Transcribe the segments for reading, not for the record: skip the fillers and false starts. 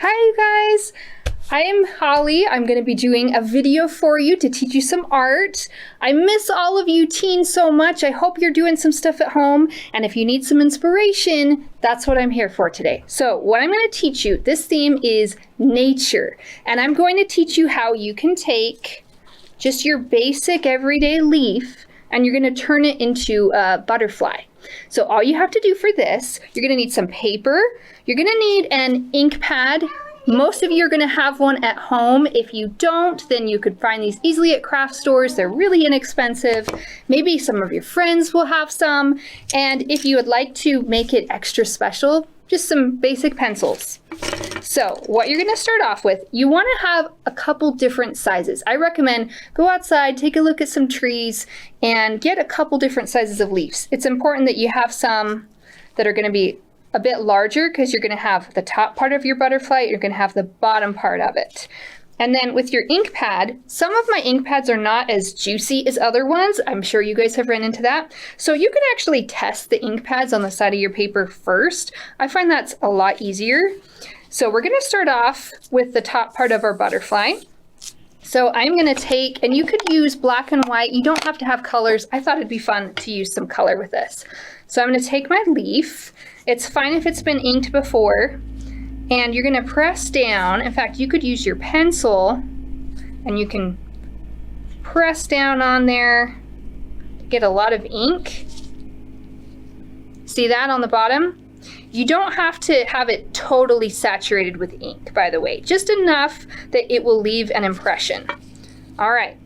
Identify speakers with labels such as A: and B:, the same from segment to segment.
A: Hi, you guys. I am Holly. I'm going to be doing a video for you to teach you some art. I miss all of you teens so much. I hope you're doing some stuff at home. And if you need some inspiration, that's what I'm here for today. So what I'm going to teach you, this theme is nature. And I'm going to teach you how you can take just your basic everyday leaf and you're going to turn it into a butterfly. So all you have to do for this, you're going to need some paper. You're going to need an ink pad. Most of you are going to have one at home. If you don't, then you could find these easily at craft stores. They're really inexpensive. Maybe some of your friends will have some. And if you would like to make it extra special, just some basic pencils. So what you're going to start off with, you want to have a couple different sizes. I recommend go outside, take a look at some trees, and get a couple different sizes of leaves. It's important that you have some that are going to be a bit larger because you're going to have the top part of your butterfly, you're going to have the bottom part of it. And then with your ink pad, some of my ink pads are not as juicy as other ones. I'm sure you guys have run into that. So you can actually test the ink pads on the side of your paper first. I find that's a lot easier. So we're going to start off with the top part of our butterfly. So I'm going to take, and you could use black and white. You don't have to have colors. I thought it'd be fun to use some color with this. So I'm going to take my leaf. It's fine if it's been inked before. And you're going to press down. In fact, you could use your pencil and you can press down on there to get a lot of ink. See that on the bottom? You don't have to have it totally saturated with ink, by the way, just enough that it will leave an impression. All right,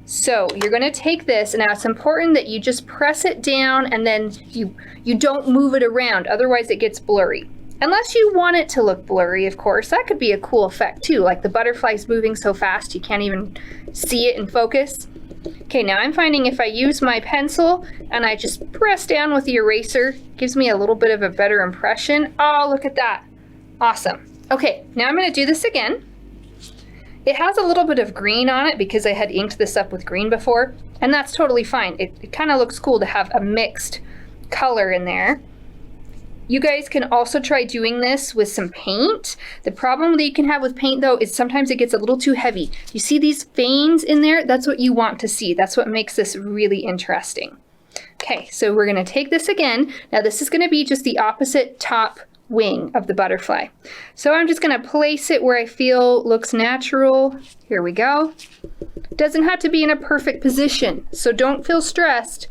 A: so you're going to take this, and now it's important that you just press it down and then you don't move it around, otherwise it gets blurry. Unless you want it to look blurry, of course. That could be a cool effect too, like the butterfly's moving so fast you can't even see it in focus. Okay, now I'm finding if I use my pencil and I just press down with the eraser, it gives me a little bit of a better impression. Oh, look at that. Awesome. Okay, now I'm going to do this again. It has a little bit of green on it because I had inked this up with green before, and that's totally fine. It kind of looks cool to have a mixed color in there. You guys can also try doing this with some paint. The problem that you can have with paint though is sometimes it gets a little too heavy. You see these veins in there? That's what you want to see. That's what makes this really interesting. Okay, so we're going to take this again. Now this is going to be just the opposite top wing of the butterfly. So I'm just going to place it where I feel looks natural. Here we go. It doesn't have to be in a perfect position, so don't feel stressed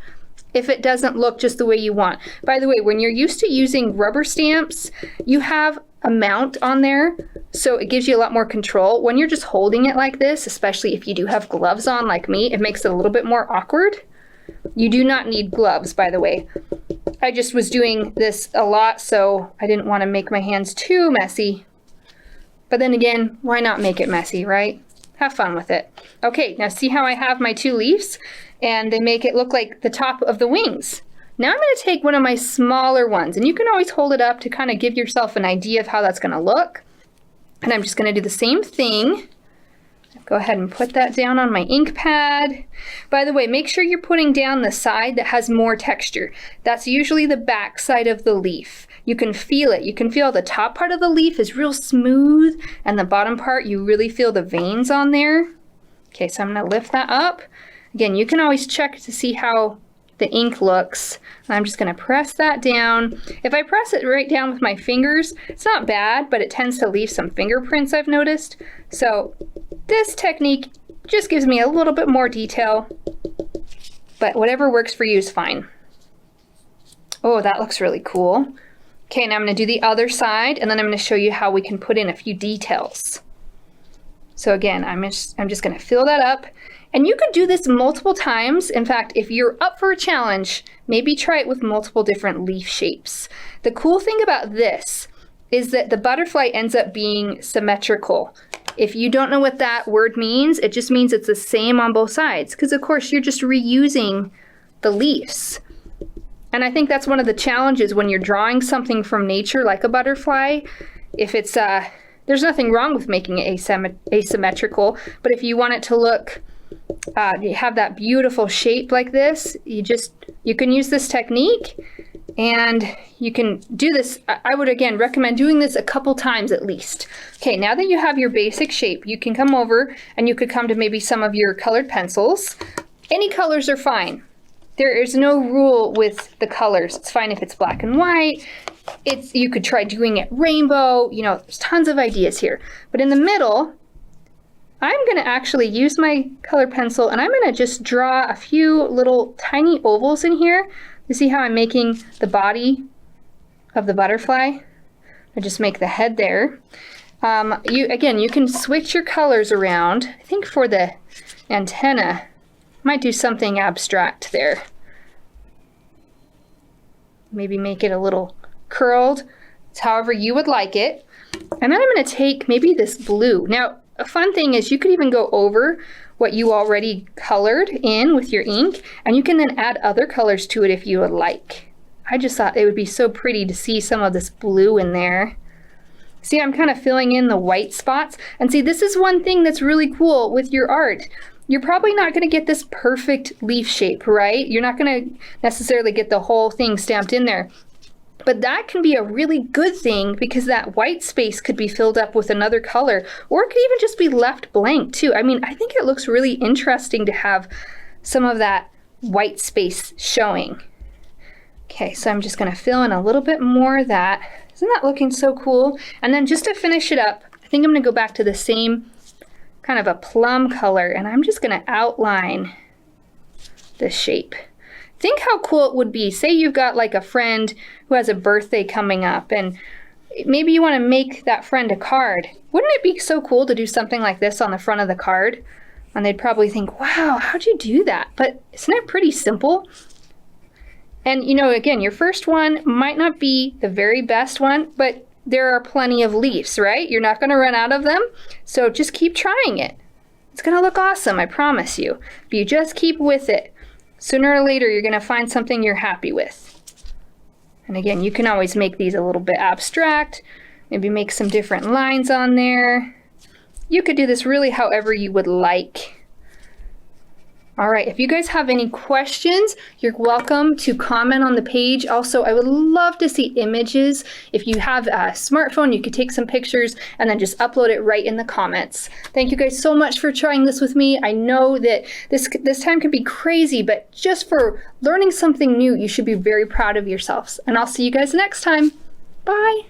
A: if it doesn't look just the way you want. By the way, when you're used to using rubber stamps, you have a mount on there, so it gives you a lot more control. When you're just holding it like this, especially if you do have gloves on like me, it makes it a little bit more awkward. You do not need gloves, by the way. I just was doing this a lot, so I didn't want to make my hands too messy. But then again, why not make it messy, right? Have fun with it. Okay, now see how I have my two leaves? And they make it look like the top of the wings. Now I'm going to take one of my smaller ones, and you can always hold it up to kind of give yourself an idea of how that's going to look. And I'm just going to do the same thing. Go ahead and put that down on my ink pad. By the way, make sure you're putting down the side that has more texture. That's usually the back side of the leaf. You can feel it. You can feel the top part of the leaf is real smooth, and the bottom part, you really feel the veins on there. Okay, so I'm going to lift that up. Again, you can always check to see how the ink looks. I'm just going to press that down. If I press it right down with my fingers, it's not bad, but it tends to leave some fingerprints, I've noticed. So this technique just gives me a little bit more detail, but whatever works for you is fine. Oh, that looks really cool. Okay, now I'm going to do the other side, and then I'm going to show you how we can put in a few details. So again, I'm just going to fill that up. And you could do this multiple times. In fact, if you're up for a challenge, maybe try it with multiple different leaf shapes. The cool thing about this is that the butterfly ends up being symmetrical. If you don't know what that word means, it just means it's the same on both sides, because of course you're just reusing the leaves. And I think that's one of the challenges when you're drawing something from nature like a butterfly. If it's, there's nothing wrong with making it asymmetrical, but if you want it to look you have that beautiful shape like this, you can use this technique And you can do this, I would again recommend doing this a couple times at least. Okay, now that you have your basic shape, you can come over and you could come to maybe some of your colored pencils. Any colors are fine. There is no rule with the colors. It's fine if it's black and white. You could try doing it rainbow. You know, there's tons of ideas here. But in the middle, I'm going to actually use my colored pencil and I'm going to just draw a few little tiny ovals in here. You see how I'm making the body of the butterfly? I just make the head there. You can switch your colors around. I think for the antenna, might do something abstract there. Maybe make it a little curled. It's however you would like it. And then I'm going to take maybe this blue. Now, a fun thing is you could even go over what you already colored in with your ink, and you can then add other colors to it if you would like. I just thought it would be so pretty to see some of this blue in there. See, I'm kind of filling in the white spots. And see, this is one thing that's really cool with your art. You're probably not going to get this perfect leaf shape, right? You're not going to necessarily get the whole thing stamped in there. But that can be a really good thing because that white space could be filled up with another color, or it could even just be left blank too. I mean, I think it looks really interesting to have some of that white space showing. Okay, so I'm just going to fill in a little bit more of that. Isn't that looking so cool? And then just to finish it up, I think I'm going to go back to the same kind of a plum color, and I'm just going to outline this shape. Think how cool it would be. Say you've got like a friend who has a birthday coming up, and maybe you want to make that friend a card. Wouldn't it be so cool to do something like this on the front of the card? And they'd probably think, wow, how'd you do that? But isn't it pretty simple? And you know, again, your first one might not be the very best one, but there are plenty of leaves, right? You're not going to run out of them. So just keep trying it. It's going to look awesome, I promise you. If you just keep with it, sooner or later, you're going to find something you're happy with. And again, you can always make these a little bit abstract, maybe make some different lines on there. You could do this really however you would like. All right, if you guys have any questions, you're welcome to comment on the page. Also, I would love to see images. If you have a smartphone, you could take some pictures and then just upload it right in the comments. Thank you guys so much for trying this with me. I know that this time can be crazy, but just for learning something new, you should be very proud of yourselves. And I'll see you guys next time. Bye.